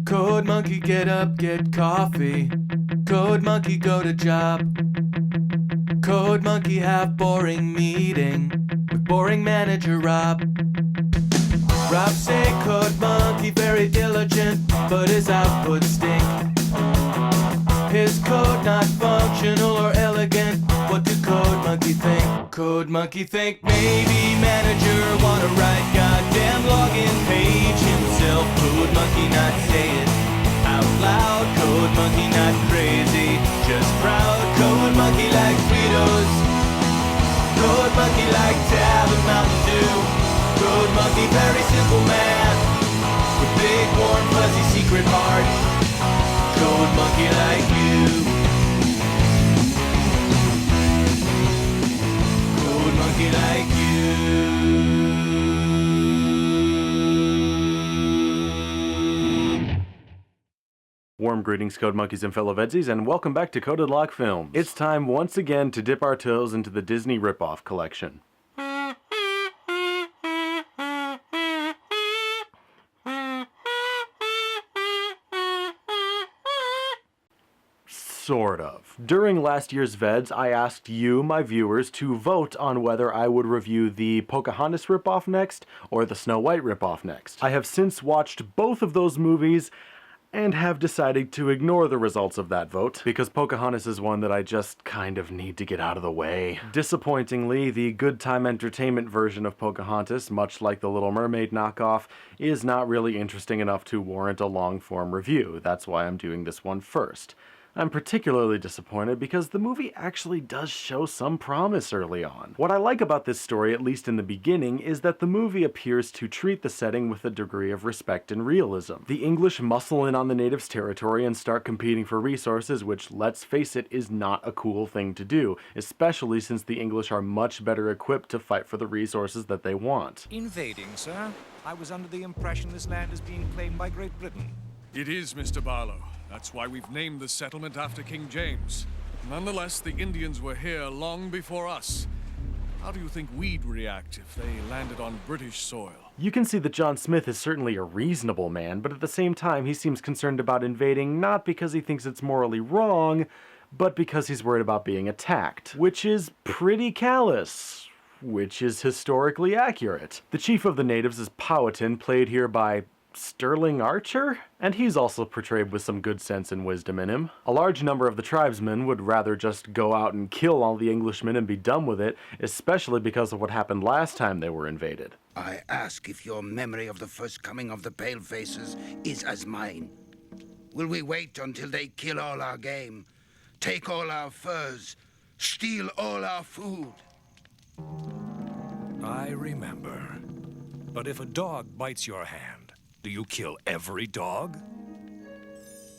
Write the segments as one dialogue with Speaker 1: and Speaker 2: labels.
Speaker 1: Code monkey, get up, get coffee. Code monkey, go to job. Code monkey, have boring meeting with boring manager Rob. Rob say code monkey very diligent, but his output stink. His code not functional or elegant. What do code monkey think? Code monkey think maybe manager wanna write goddamn login page himself. Code monkey not say it out loud. Code monkey not crazy, just proud. Code monkey like Fritos. Code monkey like Tab and Mountain Dew. Code monkey very simple man with big warm fuzzy secret heart. Code monkey like you. Code monkey like you.
Speaker 2: Warm greetings, Code Monkeys and fellow VEDSies, and welcome back to CodedLockFilms. It's time once again to dip our toes into the Disney Ripoff collection. Sort of. During last year's VEDS, I asked you, my viewers, to vote on whether I would review the Pocahontas ripoff next or the Snow White ripoff next. I have since watched both of those movies and have decided to ignore the results of that vote, because Pocahontas is one that I just kind of need to get out of the way. Disappointingly, the Good Time Entertainment version of Pocahontas, much like the Little Mermaid knockoff, is not really interesting enough to warrant a long-form review. That's why I'm doing this one first. I'm particularly disappointed because the movie actually does show some promise early on. What I like about this story, at least in the beginning, is that the movie appears to treat the setting with a degree of respect and realism. The English muscle in on the natives' territory and start competing for resources, which, let's face it, is not a cool thing to do, especially since the English are much better equipped to fight for the resources that they want.
Speaker 3: Invading, sir? I was under the impression this land is being claimed by Great Britain.
Speaker 4: It is, Mr. Barlow. That's why we've named the settlement after King James. Nonetheless, the Indians were here long before us. How do you think we'd react if they landed on British soil?
Speaker 2: You can see that John Smith is certainly a reasonable man, but at the same time he seems concerned about invading not because he thinks it's morally wrong, but because he's worried about being attacked, which is pretty callous. Which is historically accurate. The chief of the natives is Powhatan, played here by Sterling Archer? And he's also portrayed with some good sense and wisdom in him. A large number of the tribesmen would rather just go out and kill all the Englishmen and be done with it, especially because of what happened last time they were invaded.
Speaker 5: I ask if your memory of the first coming of the Palefaces is as mine. Will we wait until they kill all our game, take all our furs, steal all our food?
Speaker 3: I remember. But if a dog bites your hand, do you kill every dog?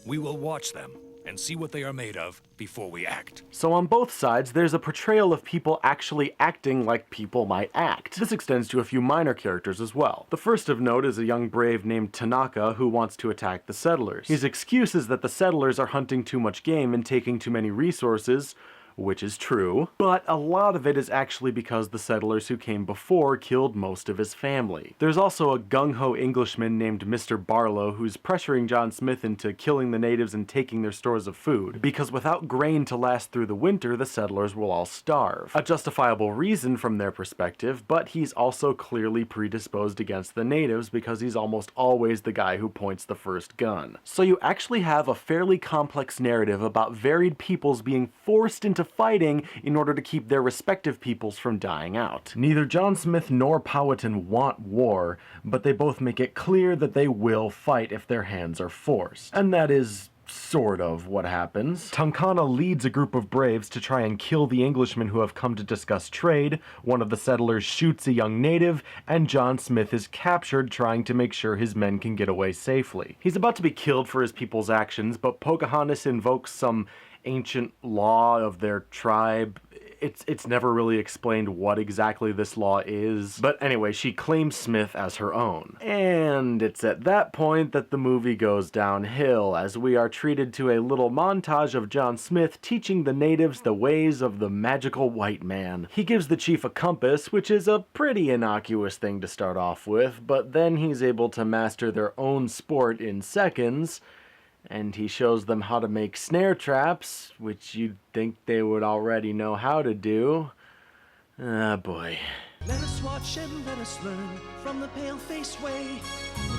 Speaker 3: We will watch them and see what they are made of before we act.
Speaker 2: So on both sides, there's a portrayal of people actually acting like people might act. This extends to a few minor characters as well. The first of note is a young brave named Tanaka who wants to attack the settlers. His excuse is that the settlers are hunting too much game and taking too many resources, which is true, but a lot of it is actually because the settlers who came before killed most of his family. There's also a gung-ho Englishman named Mr. Barlow who's pressuring John Smith into killing the natives and taking their stores of food, because without grain to last through the winter, the settlers will all starve. A justifiable reason from their perspective, but he's also clearly predisposed against the natives because he's almost always the guy who points the first gun. So you actually have a fairly complex narrative about varied peoples being forced into fighting in order to keep their respective peoples from dying out. Neither John Smith nor Powhatan want war, but they both make it clear that they will fight if their hands are forced. And that is sort of what happens. Tunkana leads a group of braves to try and kill the Englishmen who have come to discuss trade. One of the settlers shoots a young native, and John Smith is captured trying to make sure his men can get away safely. He's about to be killed for his people's actions, but Pocahontas invokes some ancient law of their tribe. it's never really explained what exactly this law is. But anyway, she claims Smith as her own. And it's at that point that the movie goes downhill, as we are treated to a little montage of John Smith teaching the natives the ways of the magical white man. He gives the chief a compass, which is a pretty innocuous thing to start off with, but then he's able to master their own sport in seconds, and he shows them how to make snare traps, which you'd think they would already know how to do. Ah, boy.
Speaker 6: Let us watch and let us learn from the pale-face way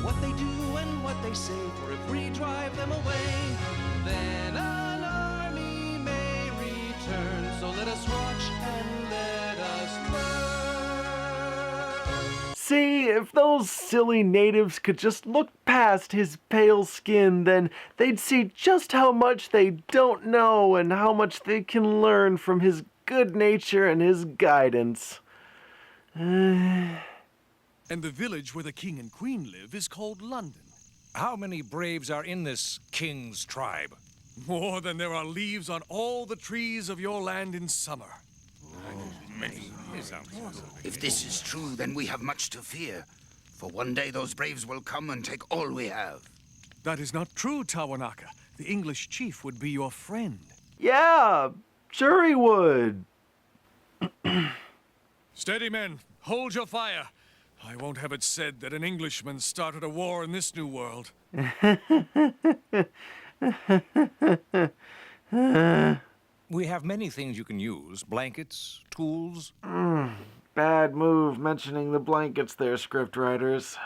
Speaker 6: what they do and what they say, for if we drive them away, then an army may return. So let us watch and let us learn.
Speaker 2: See, if those silly natives could just look past his pale skin, then they'd see just how much they don't know and how much they can learn from his good nature and his guidance.
Speaker 4: And the village where the king and queen live is called London.
Speaker 3: How many braves are in this king's tribe?
Speaker 4: More than there are leaves on all the trees of your land in summer.
Speaker 5: If this is true, then we have much to fear. For one day those braves will come and take all we have.
Speaker 4: That is not true, Tawanaka. The English chief would be your friend.
Speaker 2: Yeah, sure he would.
Speaker 4: Steady, men. Hold your fire. I won't have it said that an Englishman started a war in this new world.
Speaker 3: We have many things you can use. Blankets, tools.
Speaker 2: Bad move mentioning the blankets there, scriptwriters.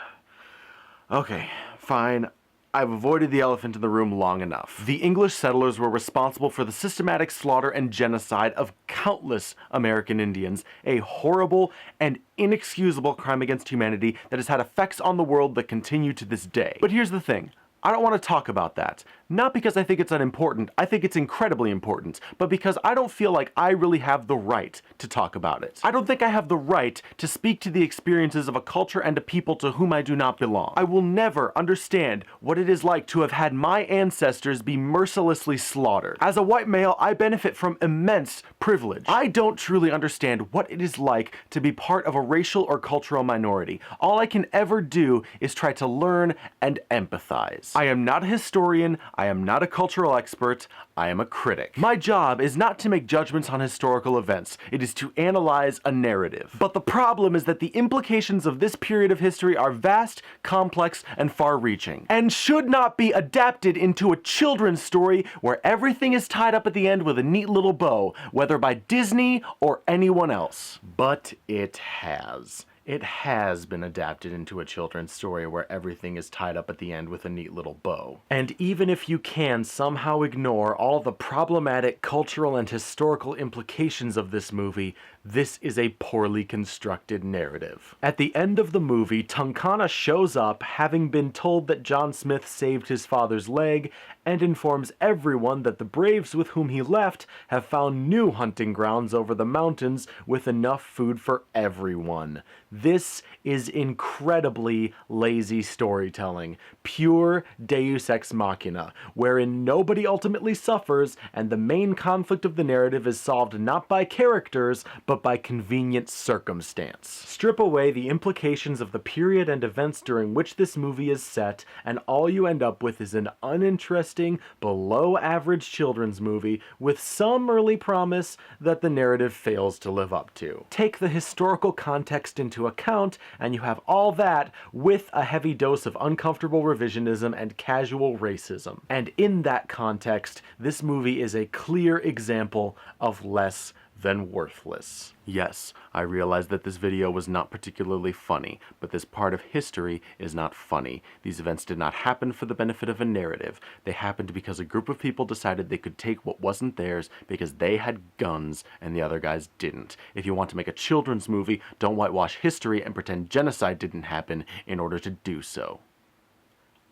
Speaker 2: Okay, fine. I've avoided the elephant in the room long enough. The English settlers were responsible for the systematic slaughter and genocide of countless American Indians, a horrible and inexcusable crime against humanity that has had effects on the world that continue to this day. But here's the thing. I don't want to talk about that. Not because I think it's unimportant, I think it's incredibly important, but because I don't feel like I really have the right to talk about it. I don't think I have the right to speak to the experiences of a culture and a people to whom I do not belong. I will never understand what it is like to have had my ancestors be mercilessly slaughtered. As a white male, I benefit from immense privilege. I don't truly understand what it is like to be part of a racial or cultural minority. All I can ever do is try to learn and empathize. I am not a historian, I am not a cultural expert, I am a critic. My job is not to make judgments on historical events, it is to analyze a narrative. But the problem is that the implications of this period of history are vast, complex, and far-reaching, and should not be adapted into a children's story where everything is tied up at the end with a neat little bow, whether by Disney or anyone else. But it has. It has been adapted into a children's story where everything is tied up at the end with a neat little bow. And even if you can somehow ignore all the problematic cultural and historical implications of this movie, this is a poorly constructed narrative. At the end of the movie, Tunkana shows up having been told that John Smith saved his father's leg and informs everyone that the braves with whom he left have found new hunting grounds over the mountains with enough food for everyone. This is incredibly lazy storytelling, pure deus ex machina, wherein nobody ultimately suffers and the main conflict of the narrative is solved not by characters, but by convenient circumstance. Strip away the implications of the period and events during which this movie is set, and all you end up with is an uninteresting, below-average children's movie with some early promise that the narrative fails to live up to. Take the historical context into account, and you have all that with a heavy dose of uncomfortable revisionism and casual racism. And in that context, this movie is a clear example of less than worthless. Yes, I realize that this video was not particularly funny, but this part of history is not funny. These events did not happen for the benefit of a narrative. They happened because a group of people decided they could take what wasn't theirs because they had guns and the other guys didn't. If you want to make a children's movie, don't whitewash history and pretend genocide didn't happen in order to do so.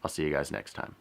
Speaker 2: I'll see you guys next time.